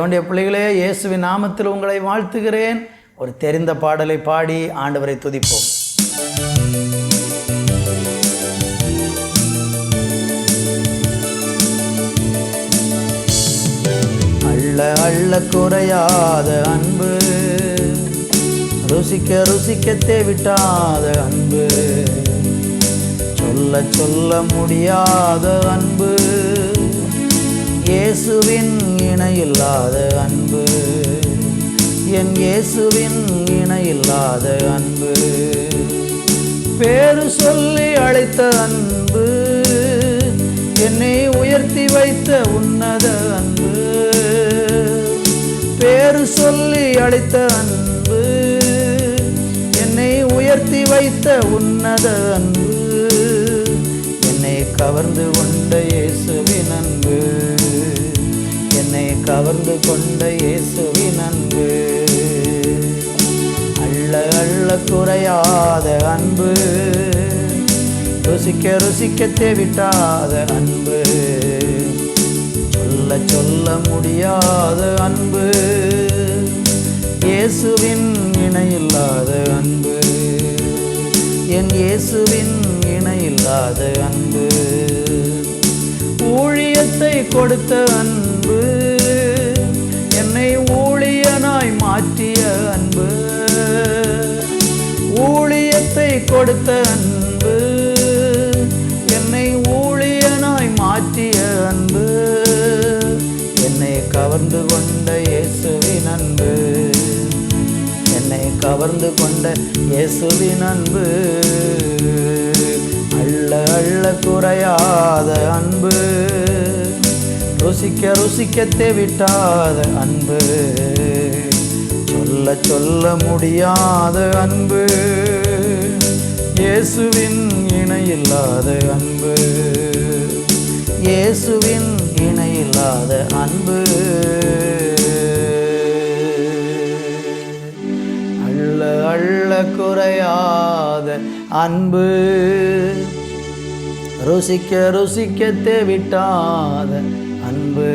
தேவனுடைய பிள்ளைகளே, இயேசுவின் நாமத்தில் உங்களை வாழ்த்துகிறேன். ஒரு தெரிந்த பாடலை பாடி ஆண்டவரை துதிப்போம். அள்ள அள்ள குறையாத அன்பு, ருசிக்க ருசிக்க தேவிட்டாத அன்பு, சொல்ல சொல்ல முடியாத அன்பு, இயேசுவின் இணையில்லாத அன்பு, என் இயேசுவின் இணையில்லாத அன்பு, பேரு சொல்லி அழைத்த அன்பு, என்னை உயர்த்தி வைத்த உன்னத அன்பு, பேரு சொல்லி அழைத்த அன்பு, என்னை உயர்த்தி வைத்த உன்னத அன்பு, என்னை கவர்ந்து கொண்ட இயேசுவின் அன்பு, என்னை கவர்ந்து கொண்ட இயேசுவின் அன்பு, அள்ள அள்ள குறையாத அன்பு, ருசிக்க ருசிக்க தேவிட்டாத அன்பு, சொல்ல சொல்ல முடியாத அன்பு, இயேசுவின் இணையில்லாத அன்பு, என் இயேசுவின் இணையில்லாத அன்பு, ஊழியத்தை கொடுத்த அன்பு, என்னை ஊழியனாய் மாற்றிய அன்பு, ஊழியத்தை கொடுத்த அன்பு, என்னை ஊழியனாய் மாற்றிய அன்பு, என்னை கவர்ந்து கொண்ட இயேசுவின் அன்பு, என்னை கவர்ந்து கொண்ட இயேசுவின் அன்பு, அள்ள அள்ள குறையாத அன்பு, ருசிக்க ருசிக்க தேவிட்டாத அன்பு, சொல்ல சொல்ல முடியாத அன்பு, இயேசுவின் இணையில்லாத அன்பு, இயேசுவின் இணையில்லாத அன்பு, அள்ள அள்ள குறையாத அன்பு, ருசிக்க ருசிக்க தேவிட்டாத அன்பு,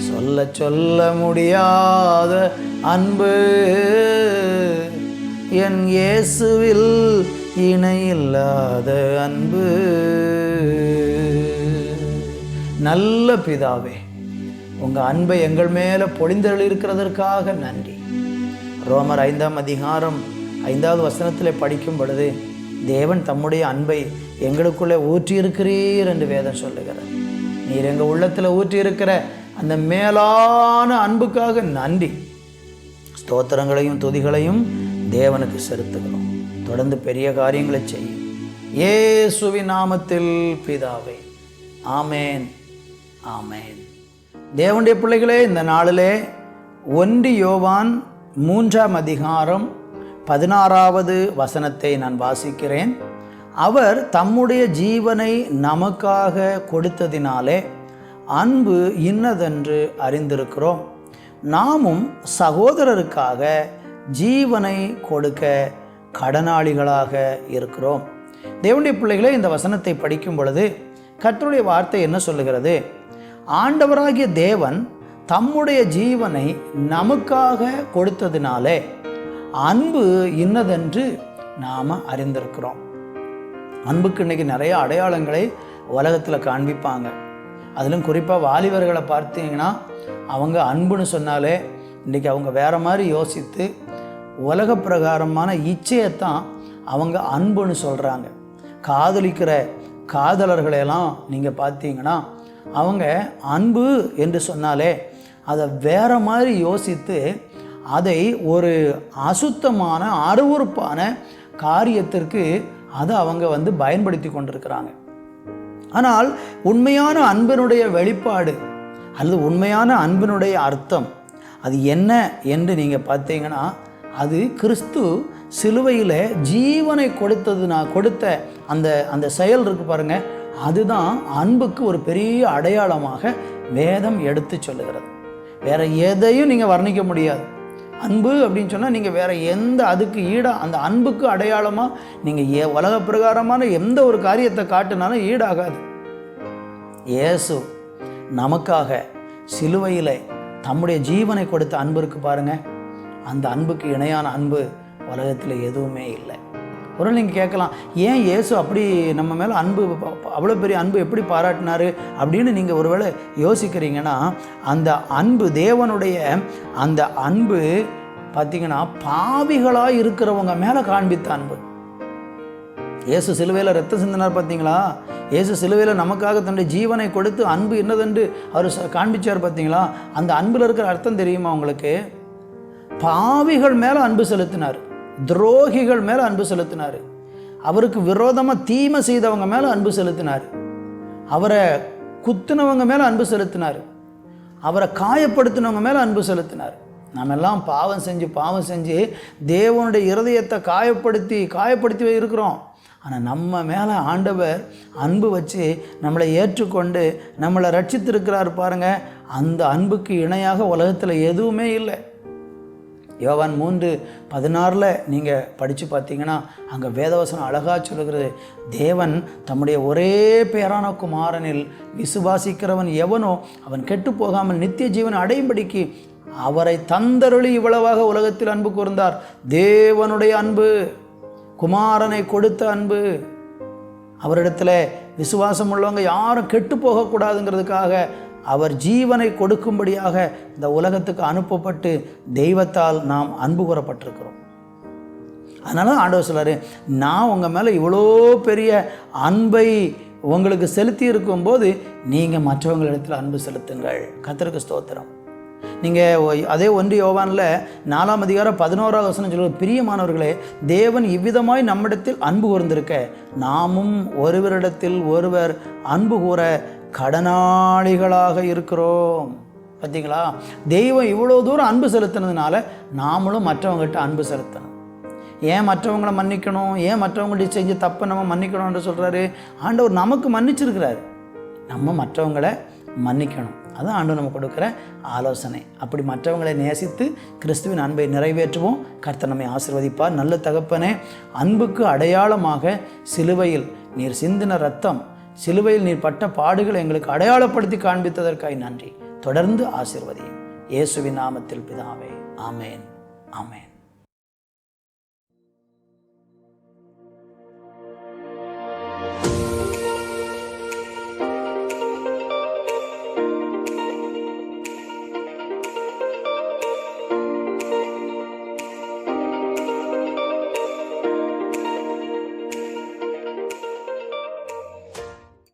சொல்ல சொல்ல முடியாத அன்பு, என் இயேசுவில் இணையில்லாத அன்பு. நல்ல பிதாவே, உங்கள் அன்பை எங்கள் மேலே பொழிந்தெழுதிருக்கிறதற்காக நன்றி. ரோமர் 5ஆம் அதிகாரம் 5வது வசனத்தில் படிக்கும் பொழுது, தேவன் தம்முடைய அன்பை எங்களுக்குள்ளே ஊற்றியிருக்கிறீர் என்று வேதம் சொல்லுகிறார். நீர் எங்கள் உள்ளத்தில் ஊற்றியிருக்கிற அந்த மேலான அன்புக்காக நன்றி. ஸ்தோத்திரங்களையும் துதிகளையும் தேவனுக்கு செலுத்துகிறோம். தொடர்ந்து பெரிய காரியங்களை செய்யும் இயேசுவின் நாமத்தில் பிதாவே, ஆமேன் ஆமேன். தேவனுடைய பிள்ளைகளே, இந்த நாளிலே 1 யோவான் 3ஆம் அதிகாரம் 16வது வசனத்தை நான் வாசிக்கிறேன். அவர் தம்முடைய ஜீவனை நமக்காக கொடுத்ததினாலே அன்பு இன்னதென்று அறிந்திருக்கிறோம். நாமும் சகோதரருக்காக ஜீவனை கொடுக்க கடனாளிகளாக இருக்கிறோம். தேவனுடைய பிள்ளைகளே, இந்த வசனத்தை படிக்கும் பொழுது கர்த்தருடைய வார்த்தை என்ன சொல்லுகிறது? ஆண்டவராகிய தேவன் தம்முடைய ஜீவனை நமக்காக கொடுத்ததினாலே அன்பு இன்னதென்று நாம் அறிந்திருக்கிறோம். அன்புக்கு இன்றைக்கி நிறைய அடையாளங்களை உலகத்தில் காண்பிப்பாங்க. அதிலும் குறிப்பாக வாலிபர்களை பார்த்தீங்கன்னா, அவங்க அன்புன்னு சொன்னாலே இன்றைக்கி அவங்க வேறு மாதிரி யோசித்து உலக பிரகாரமான இச்சையைத்தான் அவங்க அன்புன்னு சொல்கிறாங்க. காதலிக்கிற காதலர்களையெல்லாம் நீங்கள் பார்த்தீங்கன்னா, அவங்க அன்பு என்று சொன்னாலே அதை வேறு மாதிரி யோசித்து அதை ஒரு அசுத்தமான அருவருப்பான காரியத்திற்கு அதை அவங்க பயன்படுத்தி கொண்டிருக்கிறாங்க. ஆனால் உண்மையான அன்பினுடைய வெளிப்பாடு அல்லது உண்மையான அன்பினுடைய அர்த்தம் அது என்ன என்று நீங்கள் பார்த்தீங்கன்னா, அது கிறிஸ்து சிலுவையில் ஜீவனை கொடுத்த அந்த செயல் இருக்குது பாருங்கள், அதுதான் அன்புக்கு ஒரு பெரிய அடையாளமாக வேதம் எடுத்து சொல்லுகிறது. வேறு எதையும் நீங்கள் வர்ணிக்க முடியாது. அன்பு அப்படின்னு சொன்னால் நீங்கள் வேறு எந்த அதுக்கு ஈடாக அந்த அன்புக்கு அடையாளமாக நீங்கள் உலக பிரகாரமான எந்த ஒரு காரியத்தை காட்டினாலும் ஈடாகாது. இயேசு நமக்காக சிலுவையில் தம்முடைய ஜீவனை கொடுத்த அன்பு இருக்கு பாருங்க, அந்த அன்புக்கு இணையான அன்பு உலகத்தில் எதுவுமே இல்லை. ஒரு நீங்கள் கேட்கலாம், ஏன் இயேசு அப்படி நம்ம மேலே அன்பு, அவ்வளோ பெரிய அன்பு எப்படி பாராட்டினார் அப்படின்னு நீங்கள் ஒருவேளை யோசிக்கிறீங்கன்னா, அந்த அன்பு, தேவனுடைய அந்த அன்பு பார்த்திங்கன்னா பாவிகளாக இருக்கிறவங்க மேலே காண்பித்த அன்பு. இயேசு சிலுவையில் ரத்தம் சிந்தினார் பார்த்தீங்களா? இயேசு சிலுவையில் நமக்காக தன்னுடைய ஜீவனை கொடுத்து அன்பு என்னதென்று அவர் காண்பிச்சார் பார்த்தீங்களா? அந்த அன்பில் இருக்கிற அர்த்தம் தெரியுமா உங்களுக்கு? பாவிகள் மேலே அன்பு செலுத்தினார், துரோகிகள் மேலே அன்பு செலுத்தினார், அவருக்கு விரோதமாக தீமை செய்தவங்க மேலே அன்பு செலுத்தினார், அவரை குத்துனவங்க மேலே அன்பு செலுத்தினார், அவரை காயப்படுத்தினவங்க மேலே அன்பு செலுத்தினார். நம்ம எல்லாம் பாவம் செஞ்சு தேவனுடைய இருதயத்தை காயப்படுத்தி இருக்கிறோம். ஆனால் நம்ம மேலே ஆண்டவர் அன்பு வச்சு நம்மளை ஏற்றுக்கொண்டு நம்மளை ரட்சித்திருக்கிறார் பாருங்கள். அந்த அன்புக்கு இணையாக உலகத்தில் எதுவுமே இல்லை. யோவான் 3:16 நீங்கள் படித்து பார்த்தீங்கன்னா அங்கே வேதவசனம் அழகாக சொல்லுகிறது, தேவன் தம்முடைய ஒரே பேரான குமாரனில் விசுவாசிக்கிறவன் எவனோ அவன் கெட்டு போகாமல் நித்திய ஜீவனை அடையும்படிக்கு அவரை தந்தருளி இவ்வளவாக உலகத்தில் அன்பு கூர்ந்தார். தேவனுடைய அன்பு, குமாரனை கொடுத்த அன்பு. அவரிடத்துல விசுவாசம் உள்ளவங்க யாரும் கெட்டு போகக்கூடாதுங்கிறதுக்காக அவர் ஜீவனை கொடுக்கும்படியாக இந்த உலகத்துக்கு அனுப்பப்பட்டு தெய்வத்தால் நாம் அன்பு கூறப்பட்டிருக்கிறோம். அதனால ஆண்டவர் சொல்றாரு, நான் உங்கள் மேலே இவ்வளோ பெரிய அன்பை உங்களுக்கு செலுத்தி இருக்கும்போது நீங்கள் மற்றவங்களிடத்தில் அன்பு செலுத்துங்கள். கர்த்தருக்கு ஸ்தோத்திரம். நீங்கள் அதே 1 யோவானில் 4:11 சொல்லுவது, பிரியமானவர்களே, தேவன் இவ்விதமாய் நம்மிடத்தில் அன்பு கூர்ந்திருக்க நாமும் ஒருவரிடத்தில் ஒருவர் அன்பு கூற கடனாளிகளாக இருக்கிறோம். பார்த்தீங்களா? தெய்வம் இவ்வளோ தூரம் அன்பு செலுத்தினதுனால நாமளும் மற்றவங்ககிட்ட அன்பு செலுத்தணும். ஏன் மற்றவங்களை மன்னிக்கணும்? ஏன் மற்றவங்கள்ட்ட செஞ்ச தப்பை நம்ம மன்னிக்கணும்னு சொல்கிறாரு? ஆண்டவர் நமக்கு மன்னிச்சிருக்கிறாரு, நம்ம மற்றவங்களை மன்னிக்கணும். அதுதான் ஆண்டவர் நம்ம கொடுக்குற ஆலோசனை. அப்படி மற்றவங்களை நேசித்து கிறிஸ்துவின் அன்பை நிறைவேற்றுவோம். கர்த்தர் நம்மை ஆசீர்வதிப்பார். நல்ல தகப்பனே, அன்புக்கு அடையாளமாக சிலுவையில் நீர் சிந்தின ரத்தம், சிலுவையில் நீர் பட்ட பாடுகளை எங்களுக்கு அடையாளப்படுத்தி காண்பித்ததற்காய் நன்றி. தொடர்ந்து ஆசீர்வதியும். இயேசுவின் நாமத்தில் பிதாவே, ஆமேன், ஆமேன்.